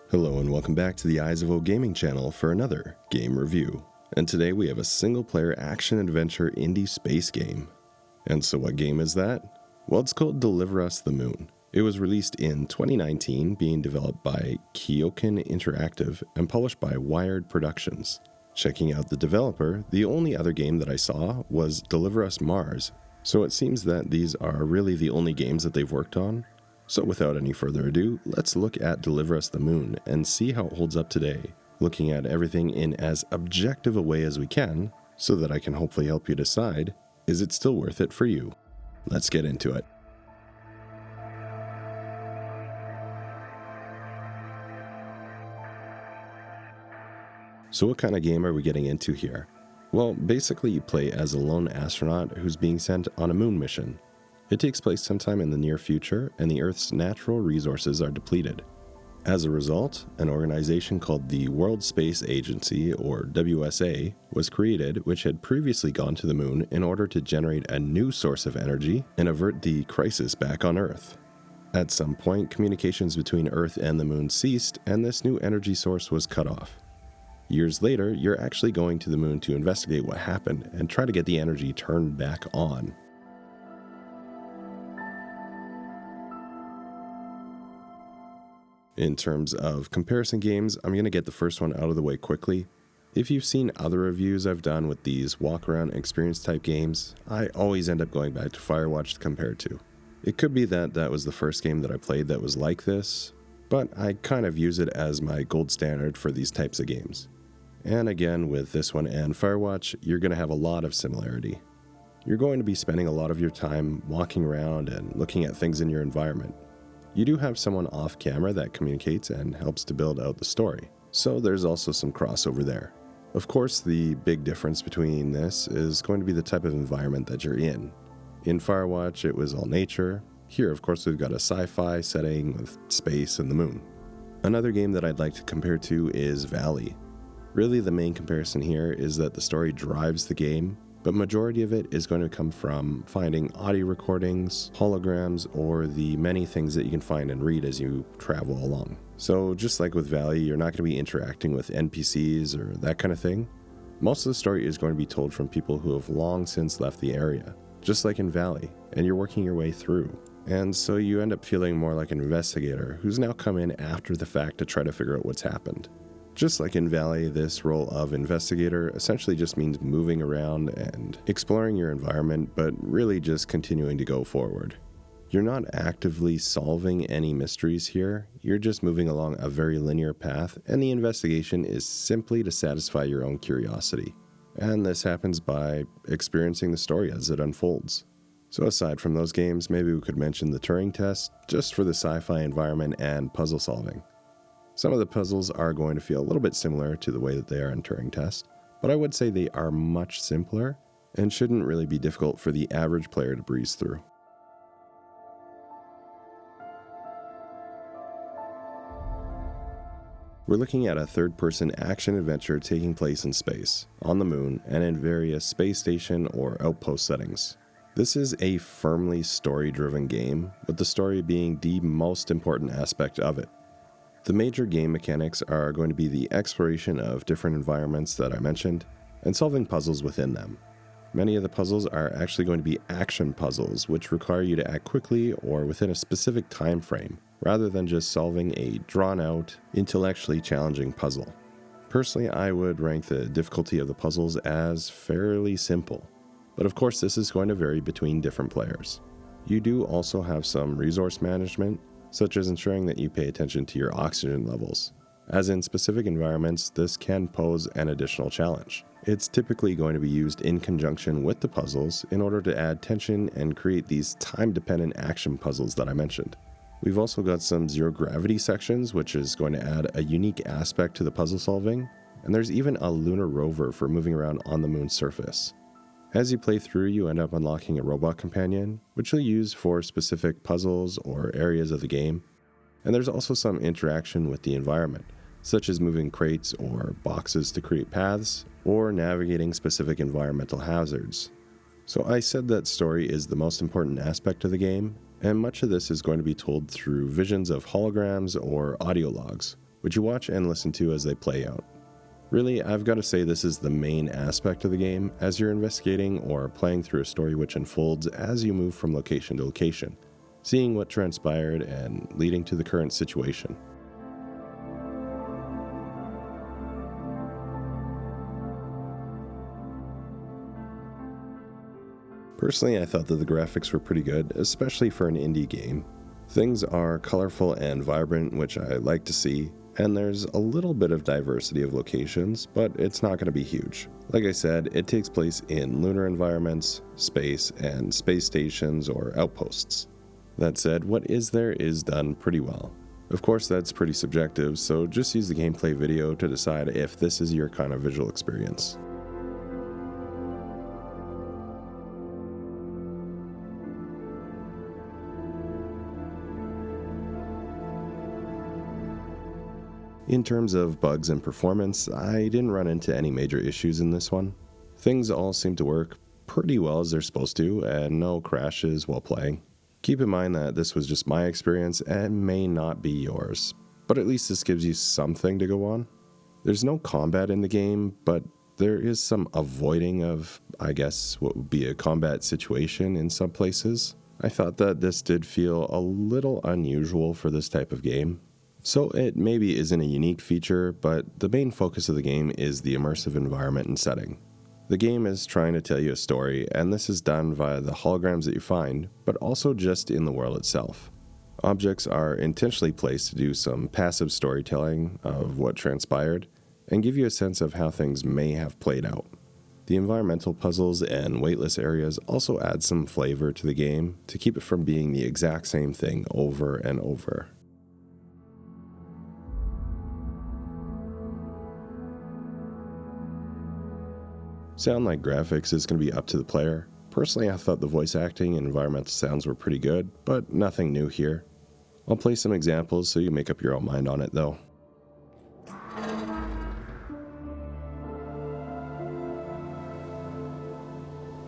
Hello and welcome back to the Eyes of O Gaming channel for another game review. And today we have a single-player action-adventure indie space game. And so what game is that? Well, it's called Deliver Us the Moon. It was released in 2019, being developed by Kyokin Interactive and published by Wired Productions. Checking out the developer, the only other game that I saw was Deliver Us Mars, so it seems that these are really the only games that they've worked on. So without any further ado, let's look at Deliver Us the Moon and see how it holds up today, looking at everything in as objective a way as we can, so that I can hopefully help you decide, is it still worth it for you? Let's get into it. So what kind of game are we getting into here? Well, basically you play as a lone astronaut who's being sent on a moon mission. It takes place sometime in the near future, and the Earth's natural resources are depleted. As a result, an organization called the World Space Agency, or WSA, was created, which had previously gone to the moon in order to generate a new source of energy and avert the crisis back on Earth. At some point, communications between Earth and the moon ceased, and this new energy source was cut off. Years later, you're actually going to the moon to investigate what happened and try to get the energy turned back on. In terms of comparison games, I'm going to get the first one out of the way quickly. If you've seen other reviews I've done with these walk-around experience type games, I always end up going back to Firewatch to compare to. It could be that that was the first game that I played that was like this, but I kind of use it as my gold standard for these types of games. And again, with this one and Firewatch, you're going to have a lot of similarity. You're going to be spending a lot of your time walking around and looking at things in your environment. You do have someone off camera that communicates and helps to build out the story, so there's also some crossover there. Of course, the big difference between this is going to be the type of environment that you're in. In Firewatch, it was all nature. Here, of course, we've got a sci-fi setting with space and the moon. Another game that I'd like to compare to is Valley. Really, the main comparison here is that the story drives the game, but majority of it is going to come from finding audio recordings, holograms, or the many things that you can find and read as you travel along. So just like with Valley, you're not going to be interacting with NPCs or that kind of thing. Most of the story is going to be told from people who have long since left the area, just like in Valley, and you're working your way through. And so you end up feeling more like an investigator who's now come in after the fact to try to figure out what's happened. Just like in Valley, this role of investigator essentially just means moving around and exploring your environment, but really just continuing to go forward. You're not actively solving any mysteries here, you're just moving along a very linear path, and the investigation is simply to satisfy your own curiosity. And this happens by experiencing the story as it unfolds. So aside from those games, maybe we could mention the Turing Test, just for the sci-fi environment and puzzle solving. Some of the puzzles are going to feel a little bit similar to the way that they are in Turing Test, but I would say they are much simpler and shouldn't really be difficult for the average player to breeze through. We're looking at a third-person action-adventure taking place in space, on the moon, and in various space station or outpost settings. This is a firmly story-driven game, with the story being the most important aspect of it. The major game mechanics are going to be the exploration of different environments that I mentioned, and solving puzzles within them. Many of the puzzles are actually going to be action puzzles, which require you to act quickly or within a specific time frame, rather than just solving a drawn-out, intellectually challenging puzzle. Personally, I would rank the difficulty of the puzzles as fairly simple, but of course this is going to vary between different players. You do also have some resource management, such as ensuring that you pay attention to your oxygen levels. As in specific environments, this can pose an additional challenge. It's typically going to be used in conjunction with the puzzles in order to add tension and create these time-dependent action puzzles that I mentioned. We've also got some zero-gravity sections, which is going to add a unique aspect to the puzzle solving, and there's even a lunar rover for moving around on the moon's surface. As you play through, you end up unlocking a robot companion, which you'll use for specific puzzles or areas of the game. And there's also some interaction with the environment, such as moving crates or boxes to create paths, or navigating specific environmental hazards. So I said that story is the most important aspect of the game, and much of this is going to be told through visions of holograms or audio logs, which you watch and listen to as they play out. Really, I've got to say this is the main aspect of the game, as you're investigating or playing through a story which unfolds as you move from location to location, seeing what transpired and leading to the current situation. Personally, I thought that the graphics were pretty good, especially for an indie game. Things are colorful and vibrant, which I like to see, and there's a little bit of diversity of locations, but it's not going to be huge. Like I said, it takes place in lunar environments, space, and space stations or outposts. That said, what is there is done pretty well. Of course, that's pretty subjective, so just use the gameplay video to decide if this is your kind of visual experience. In terms of bugs and performance, I didn't run into any major issues in this one. Things all seem to work pretty well as they're supposed to, and no crashes while playing. Keep in mind that this was just my experience and may not be yours, but at least this gives you something to go on. There's no combat in the game, but there is some avoiding of, I guess, what would be a combat situation in some places. I thought that this did feel a little unusual for this type of game. So it maybe isn't a unique feature, but the main focus of the game is the immersive environment and setting. The game is trying to tell you a story, and this is done via the holograms that you find, but also just in the world itself. Objects are intentionally placed to do some passive storytelling of what transpired, and give you a sense of how things may have played out. The environmental puzzles and weightless areas also add some flavor to the game to keep it from being the exact same thing over and over. Sound like graphics is going to be up to the player. Personally, I thought the voice acting and environmental sounds were pretty good, but nothing new here. I'll play some examples so you make up your own mind on it though.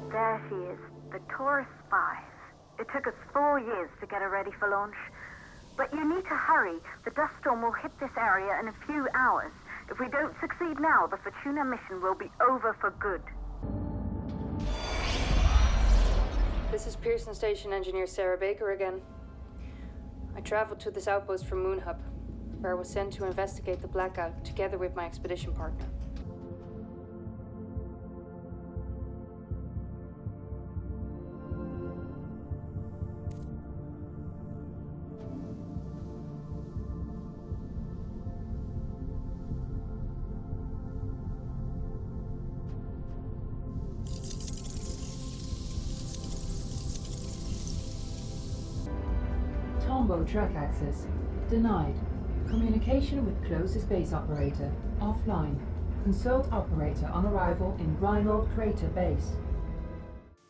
There she is, the Taurus 5. It took us 4 years to get her ready for launch. But you need to hurry. The dust storm will hit this area in a few hours. If we don't succeed now, the Fortuna mission will be over for good. This is Pearson Station Engineer Sarah Baker again. I traveled to this outpost from Moon Hub, where I was sent to investigate the blackout together with my expedition partner. Tombo track access. Denied. Communication with closest base operator. Offline. Consult operator on arrival in Reinhold Crater Base.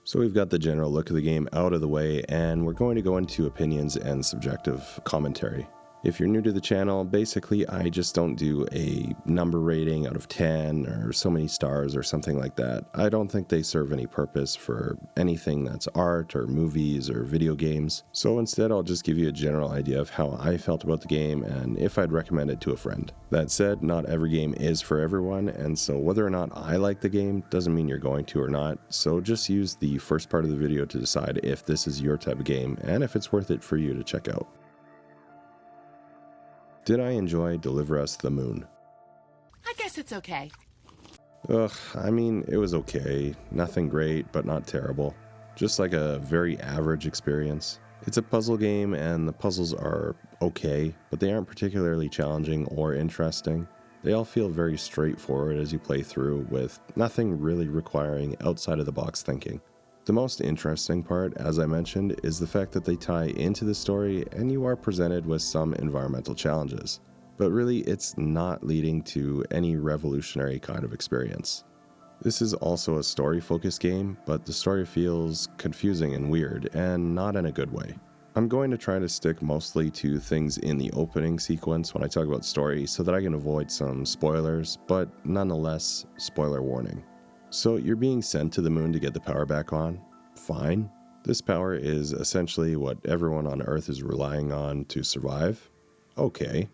So we've got the general look of the game out of the way, and we're going to go into opinions and subjective commentary. If you're new to the channel, basically I just don't do a number rating out of 10 or so many stars or something like that. I don't think they serve any purpose for anything that's art or movies or video games. So instead I'll just give you a general idea of how I felt about the game and if I'd recommend it to a friend. That said, not every game is for everyone, and so whether or not I like the game doesn't mean you're going to or not. So just use the first part of the video to decide if this is your type of game and if it's worth it for you to check out. Did I enjoy Deliver Us the Moon? I guess it's okay. I mean, it was okay. Nothing great, but not terrible. Just like a very average experience. It's a puzzle game, and the puzzles are okay, but they aren't particularly challenging or interesting. They all feel very straightforward as you play through, with nothing really requiring outside-of-the-box thinking. The most interesting part, as I mentioned, is the fact that they tie into the story and you are presented with some environmental challenges. But really, it's not leading to any revolutionary kind of experience. This is also a story-focused game, but the story feels confusing and weird, and not in a good way. I'm going to try to stick mostly to things in the opening sequence when I talk about story so that I can avoid some spoilers, but nonetheless, spoiler warning. So you're being sent to the moon to get the power back on? Fine. This power is essentially what everyone on Earth is relying on to survive? Okay.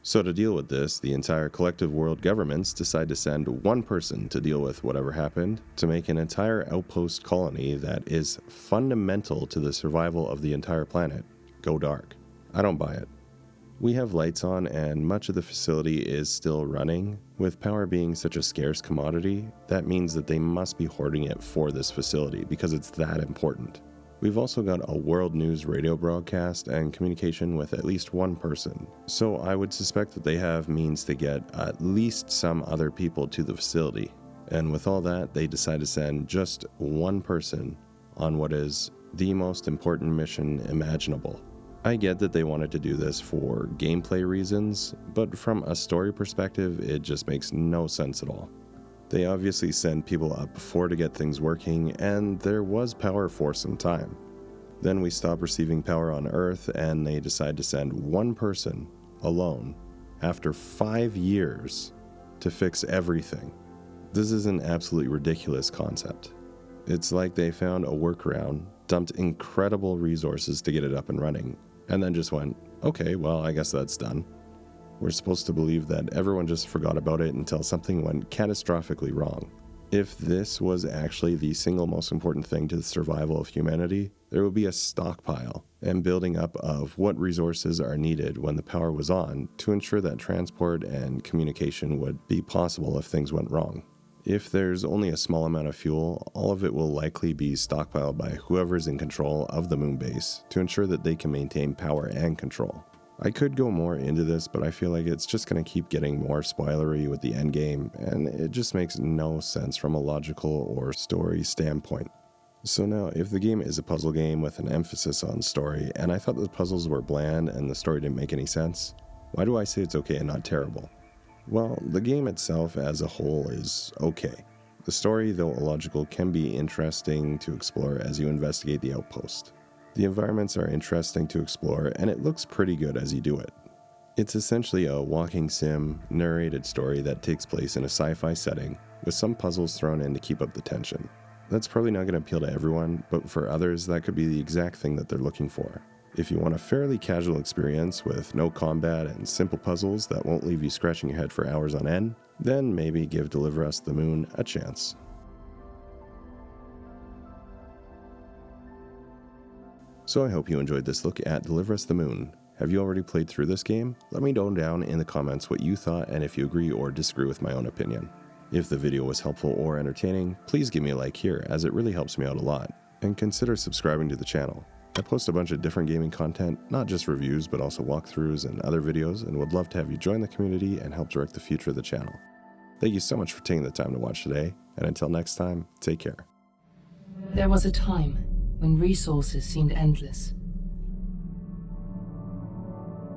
So to deal with this, the entire collective world governments decide to send one person to deal with whatever happened, to make an entire outpost colony that is fundamental to the survival of the entire planet go dark. I don't buy it. We have lights on and much of the facility is still running. With power being such a scarce commodity, that means that they must be hoarding it for this facility because it's that important. We've also got a world news radio broadcast and communication with at least one person, so I would suspect that they have means to get at least some other people to the facility. And with all that, they decide to send just one person on what is the most important mission imaginable. I get that they wanted to do this for gameplay reasons, but from a story perspective, it just makes no sense at all. They obviously sent people up before to get things working, and there was power for some time. Then we stop receiving power on Earth, and they decide to send one person, alone, after 5 years, to fix everything. This is an absolutely ridiculous concept. It's like they found a workaround, dumped incredible resources to get it up and running, and then just went, okay, well, I guess that's done. We're supposed to believe that everyone just forgot about it until something went catastrophically wrong. If this was actually the single most important thing to the survival of humanity, there would be a stockpile and building up of what resources are needed when the power was on to ensure that transport and communication would be possible if things went wrong. If there's only a small amount of fuel, all of it will likely be stockpiled by whoever's in control of the moon base to ensure that they can maintain power and control. I could go more into this, but I feel like it's just going to keep getting more spoilery with the endgame, and it just makes no sense from a logical or story standpoint. So now, if the game is a puzzle game with an emphasis on story, and I thought the puzzles were bland and the story didn't make any sense, why do I say it's okay and not terrible? Well, the game itself as a whole is okay. The story, though illogical, can be interesting to explore as you investigate the outpost. The environments are interesting to explore, and it looks pretty good as you do it. It's essentially a walking sim, narrated story that takes place in a sci-fi setting, with some puzzles thrown in to keep up the tension. That's probably not going to appeal to everyone, but for others that could be the exact thing that they're looking for. If you want a fairly casual experience with no combat and simple puzzles that won't leave you scratching your head for hours on end, then maybe give Deliver Us the Moon a chance. So I hope you enjoyed this look at Deliver Us the Moon. Have you already played through this game? Let me know down in the comments what you thought and if you agree or disagree with my own opinion. If the video was helpful or entertaining, please give me a like here as it really helps me out a lot. And consider subscribing to the channel. I post a bunch of different gaming content, not just reviews but also walkthroughs and other videos, and would love to have you join the community and help direct the future of the channel. Thank you so much for taking the time to watch today, and until next time, take care. There was a time when resources seemed endless.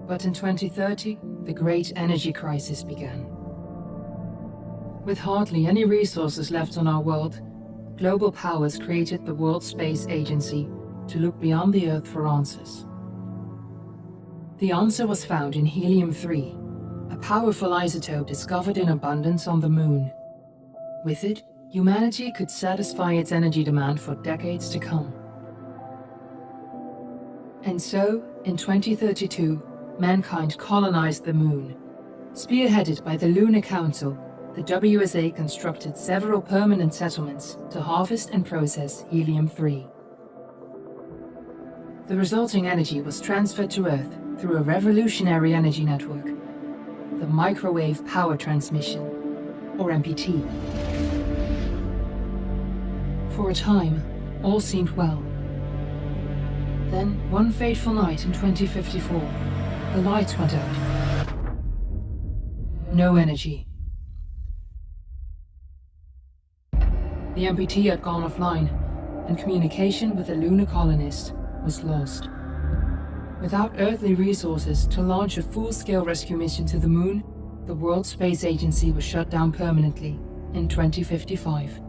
But in 2030, the great energy crisis began. With hardly any resources left on our world, global powers created the World Space Agency to look beyond the Earth for answers. The answer was found in helium-3, a powerful isotope discovered in abundance on the Moon. With it, humanity could satisfy its energy demand for decades to come. And so, in 2032, mankind colonized the Moon. Spearheaded by the Lunar Council, the WSA constructed several permanent settlements to harvest and process helium-3. The resulting energy was transferred to Earth through a revolutionary energy network, the Microwave Power Transmission, or MPT. For a time, all seemed well. Then, one fateful night in 2054, the lights went out. No energy. The MPT had gone offline, and communication with the lunar colonist was lost. Without earthly resources to launch a full-scale rescue mission to the Moon, the World Space Agency was shut down permanently in 2055.